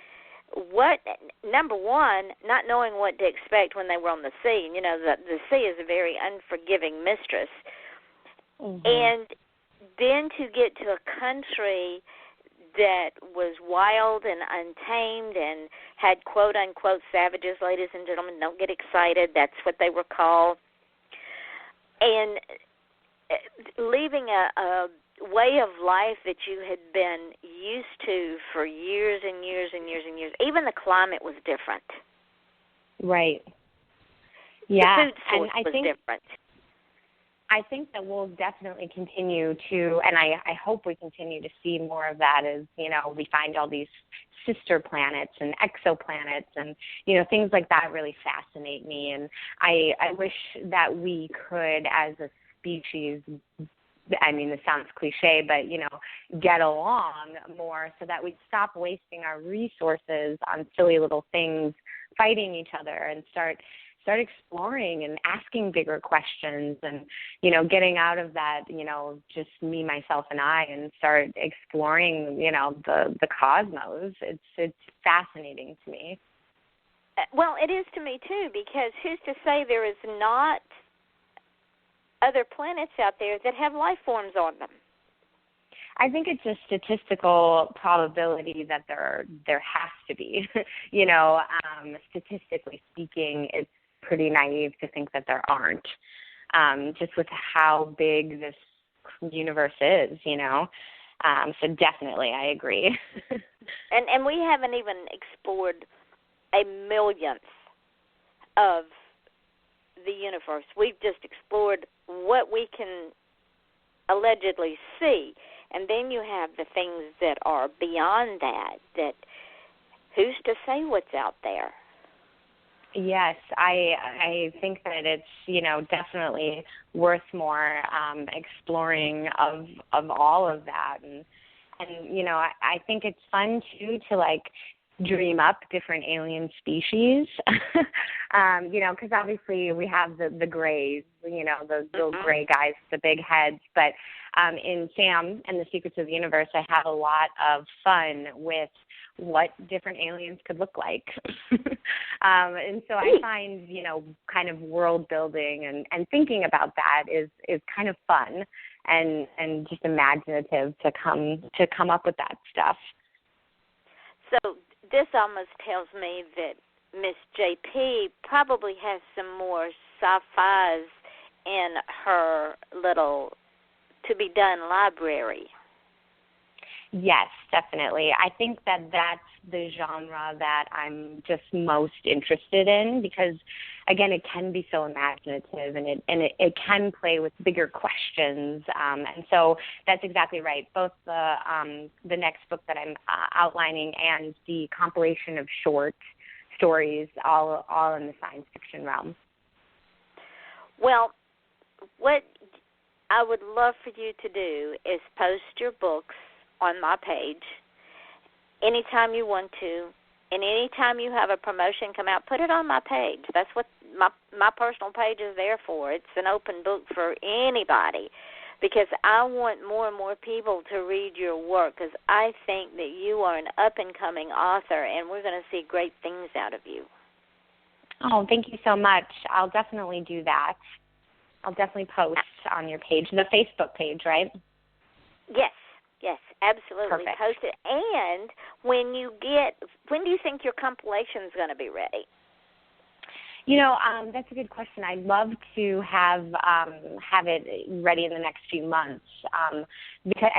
number one, not knowing what to expect when they were on the sea. The sea is a very unforgiving mistress. Mm-hmm. And then to get to a country that was wild and untamed and had quote-unquote savages, ladies and gentlemen, don't get excited. That's what they were called. And leaving a way of life that you had been used to for years and years and years and years. Even the climate was different. Right. Yeah, the food source was different. I think that we'll definitely continue to, and I hope we continue to see more of that as, we find all these sister planets and exoplanets and, things like that really fascinate me. And I wish that we could, as a species, I mean, this sounds cliche, but, get along more so that we'd stop wasting our resources on silly little things, fighting each other, and start exploring and asking bigger questions and, getting out of that, just me, myself, and I, and start exploring, the cosmos. It's fascinating to me. Well, it is to me, too, because who's to say there is not other planets out there that have life forms on them? I think it's a statistical probability that there has to be. Statistically speaking, it's pretty naive to think that there aren't, just with how big this universe is, So definitely, I agree. and we haven't even explored a millionth of the universe. We've just explored what we can allegedly see. And then you have the things that are beyond that who's to say what's out there? Yes, I think that it's, definitely worth more exploring of all of that. And I think it's fun, too, to, dream up different alien species, because obviously we have the grays, the little gray guys with the big heads. But in Sam and the Secrets of the Universe, I have a lot of fun with what different aliens could look like. And so I find, kind of world building and thinking about that is kind of fun and just imaginative to come up with that stuff. So this almost tells me that Miss JP probably has some more sci-fis in her little to-be-done library. Yes, definitely. I think that that's the genre that I'm just most interested in because, again, it can be so imaginative and it can play with bigger questions. And so that's exactly right. Both the next book that I'm outlining and the compilation of short stories, all in the science fiction realm. Well, what I would love for you to do is post your books on my page anytime you want to, and anytime you have a promotion come out, put it on my page. That's what my personal page is there for. It's an open book for anybody because I want more and more people to read your work because I think that you are an up-and-coming author, and we're going to see great things out of you. Oh, thank you so much. I'll definitely do that. I'll definitely post on your page, the Facebook page, right? Yes, absolutely. Perfect. Post it. And when do you think your compilation is going to be ready? That's a good question. I'd love to have it ready in the next few months, and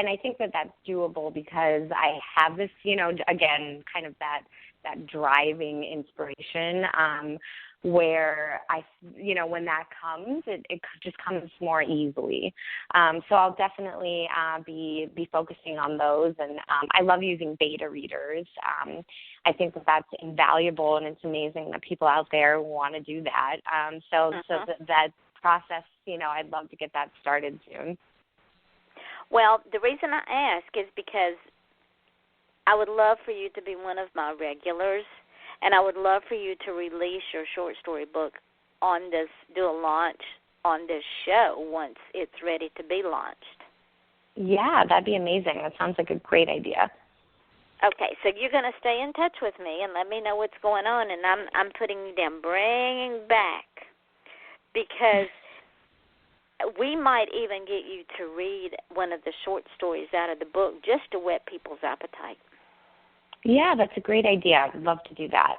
I think that that's doable because I have this, again, kind of that driving inspiration. Where when that comes, it just comes more easily. So I'll definitely be focusing on those, and I love using beta readers. I think that that's invaluable, and it's amazing that people out there want to do that. So that process, I'd love to get that started soon. Well, the reason I ask is because I would love for you to be one of my regulars. And I would love for you to release your short story book on this, do a launch on this show once it's ready to be launched. Yeah, that'd be amazing. That sounds like a great idea. Okay, so you're going to stay in touch with me and let me know what's going on, and I'm putting you down, bringing back, because we might even get you to read one of the short stories out of the book just to whet people's appetite. Yeah, that's a great idea. I'd love to do that.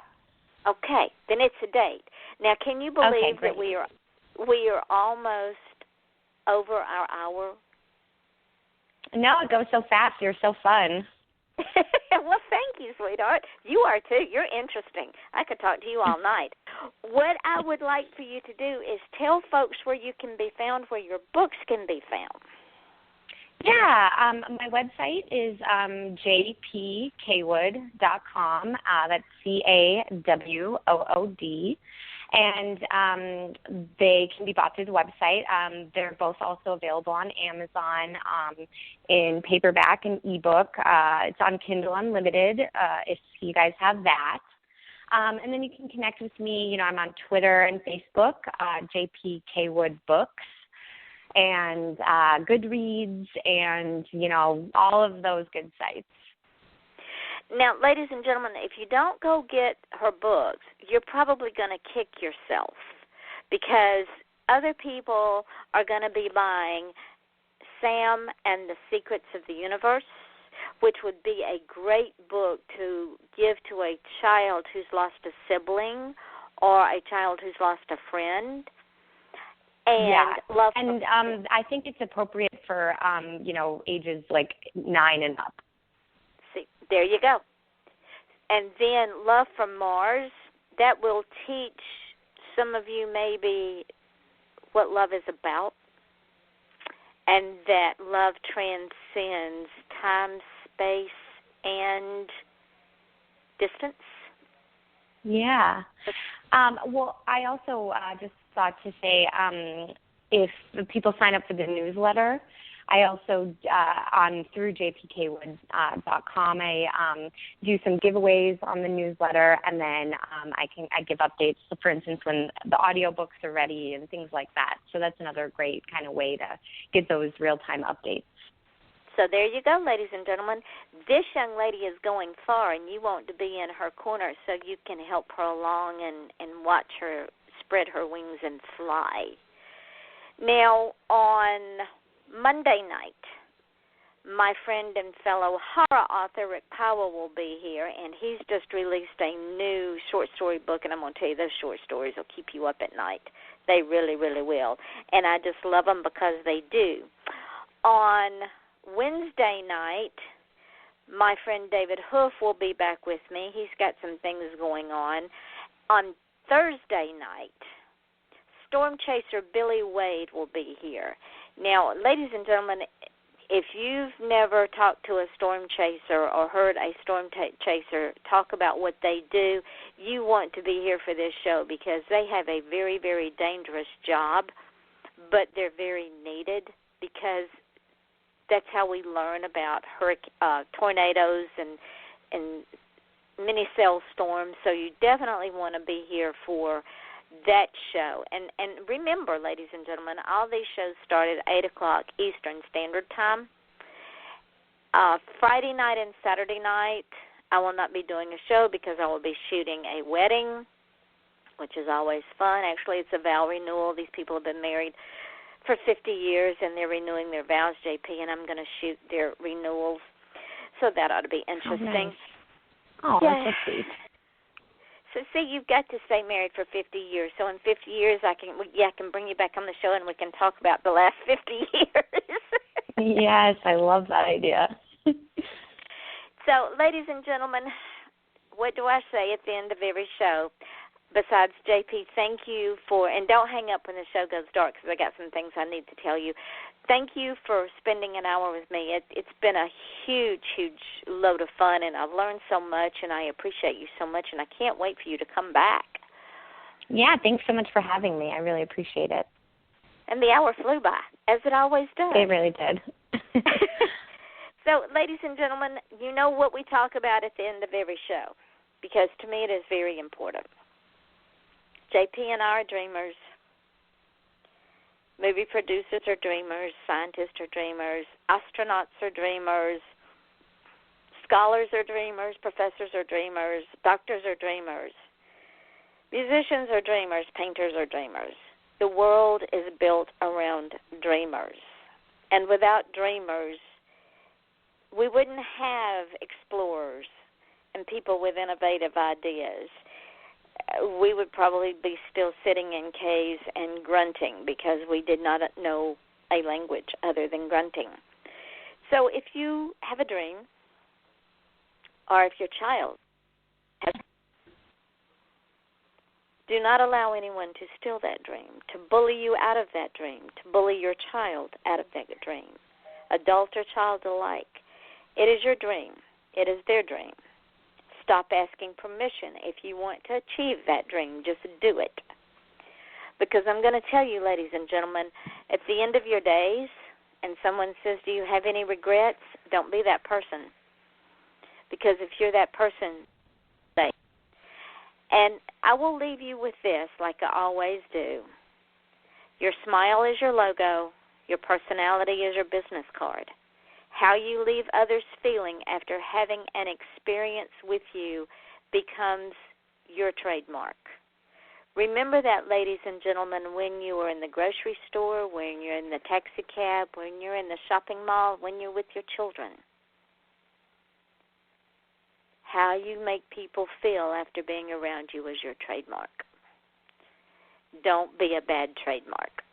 Okay, then it's a date. Now, can you believe that we are almost over our hour? No, it goes so fast. You're so fun. Well, thank you, sweetheart. You are too. You're interesting. I could talk to you all night. What I would like for you to do is tell folks where you can be found, where your books can be found. Yeah, my website is jpcawood.com. That's CAWOOD. And they can be bought through the website. They're both also available on Amazon in paperback and ebook. It's on Kindle Unlimited if you guys have that. And then you can connect with me. You know, I'm on Twitter and Facebook, JP Cawood Books, and Goodreads, and, you know, all of those good sites. Now, ladies and gentlemen, if you don't go get her books, you're probably going to kick yourself, because other people are going to be buying Sam and the Secrets of the Universe, which would be a great book to give to a child who's lost a sibling or a child who's lost a friend. And love. And I think it's appropriate for, you know, ages like 9 and up. See, there you go. And then Love from Mars, that will teach some of you maybe what love is about, and that love transcends time, space, and distance. Yeah. Well, I also just thought to say, if people sign up for the newsletter, I also, through jpcawood.com, I do some giveaways on the newsletter, and then I give updates, so for instance, when the audiobooks are ready and things like that. So that's another great kind of way to get those real-time updates. So there you go, ladies and gentlemen. This young lady is going far, and you want to be in her corner so you can help her along and watch her spread her wings and fly. Now, on Monday night, my friend and fellow horror author Rick Powell will be here, and he's just released a new short story book, and I'm going to tell you, those short stories will keep you up at night. They really, really will, and I just love them because they do. On Wednesday night, my friend David Hoof will be back with me. He's got some things going on. On Thursday night, Storm Chaser Billy Wade will be here. Now, ladies and gentlemen, if you've never talked to a storm chaser or heard a storm chaser talk about what they do, you want to be here for this show, because they have a very, very dangerous job, but they're very needed, because that's how we learn about tornadoes and mini-cell storms. So you definitely want to be here for that show. And remember, ladies and gentlemen, all these shows start at 8 o'clock Eastern Standard Time. Friday night and Saturday night, I will not be doing a show because I will be shooting a wedding, which is always fun. Actually, it's a vow renewal. These people have been married for 50 years, and they're renewing their vows, JP, and I'm going to shoot their renewals. So that ought to be interesting. Oh, nice. That's so sweet. So, see, you've got to stay married for 50 years. So in 50 years, I can bring you back on the show, and we can talk about the last 50 years. Yes, I love that idea. So, ladies and gentlemen, what do I say at the end of every show? Besides, JP, thank you and don't hang up when the show goes dark, because I got some things I need to tell you. Thank you for spending an hour with me. It's been a huge, huge load of fun, and I've learned so much, and I appreciate you so much, and I can't wait for you to come back. Yeah, thanks so much for having me. I really appreciate it. And the hour flew by, as it always does. It really did. So, ladies and gentlemen, you know what we talk about at the end of every show, because to me it is very important. JP and I are dreamers. Movie producers are dreamers. Scientists are dreamers. Astronauts are dreamers. Scholars are dreamers. Professors are dreamers. Doctors are dreamers. Musicians are dreamers. Painters are dreamers. The world is built around dreamers. And without dreamers, we wouldn't have explorers and people with innovative ideas. We would probably be still sitting in caves and grunting because we did not know a language other than grunting. So if you have a dream, or if your child has, do not allow anyone to steal that dream, to bully you out of that dream, to bully your child out of that dream, adult or child alike. It is your dream. It is their dream. Stop asking permission. If you want to achieve that dream, just do it. Because I'm going to tell you, ladies and gentlemen, at the end of your days, and someone says, do you have any regrets? Don't be that person. Because if you're that person, say. And I will leave you with this, like I always do. Your smile is your logo. Your personality is your business card. How you leave others feeling after having an experience with you becomes your trademark. Remember that, ladies and gentlemen, when you are in the grocery store, when you're in the taxi cab, when you're in the shopping mall, when you're with your children. How you make people feel after being around you is your trademark. Don't be a bad trademark.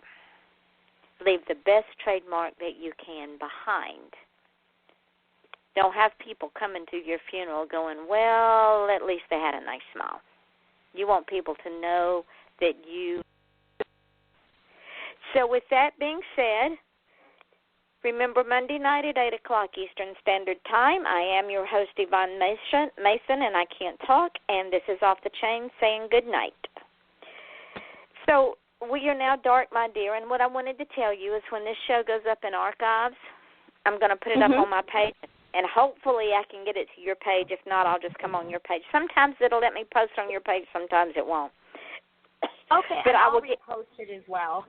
Leave the best trademark that you can behind. Don't have people coming to your funeral going, well, at least they had a nice smile. You want people to know that you. So with that being said, remember Monday night at 8 o'clock Eastern Standard Time. I am your host, Yvonne Mason, and I can't talk, and this is Off the Chain saying good night. So we are now dark, my dear, and what I wanted to tell you is when this show goes up in archives, I'm going to put it up on my page, and hopefully I can get it to your page. If not, I'll just come on your page. Sometimes it'll let me post on your page. Sometimes it won't. Okay, but I will repost it as well.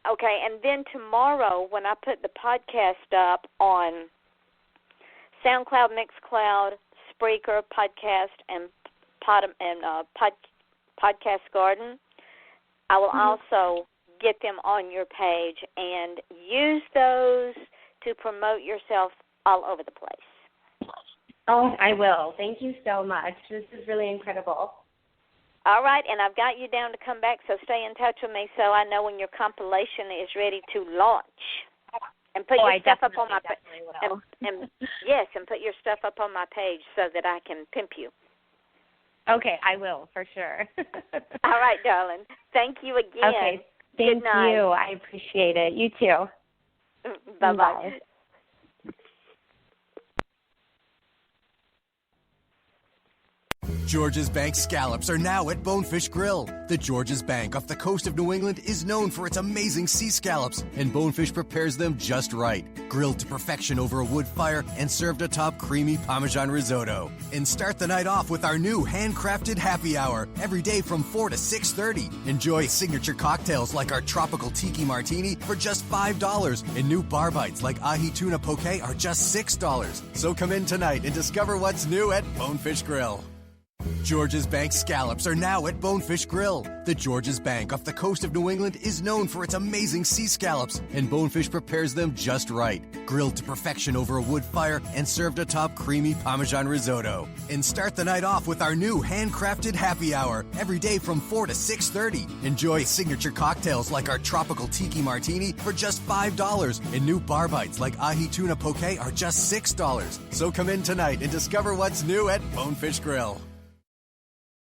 Okay, and then tomorrow when I put the podcast up on SoundCloud, Mixcloud, Spreaker, Podcast, and Podcast Garden, I will also get them on your page and use those to promote yourself all over the place. Oh, I will. Thank you so much. This is really incredible. All right, and I've got you down to come back, so stay in touch with me so I know when your compilation is ready to launch. And put your stuff up on my page. Yes, and put your stuff up on my page so that I can pimp you. Okay, I will, for sure. All right, darling. Thank you again. Okay, thank you. I appreciate it. You too. Bye-bye. Bye. George's Bank scallops are now at Bonefish Grill. The George's Bank off the coast of New England is known for its amazing sea scallops, and Bonefish prepares them just right. Grilled to perfection over a wood fire and served atop creamy Parmesan risotto. And start the night off with our new handcrafted happy hour every day from 4 to 6:30. Enjoy signature cocktails like our tropical tiki martini for just $5, and new bar bites like ahi tuna poke are just $6. So come in tonight and discover what's new at Bonefish Grill. George's Bank scallops are now at Bonefish Grill. The George's Bank off the coast of New England is known for its amazing sea scallops, and Bonefish prepares them just right. Grilled to perfection over a wood fire and served atop creamy Parmesan risotto. And start the night off with our new handcrafted happy hour every day from 4 to 6:30. Enjoy signature cocktails like our tropical tiki martini for just $5, and new bar bites like ahi tuna poke are just $6. So come in tonight and discover what's new at Bonefish Grill.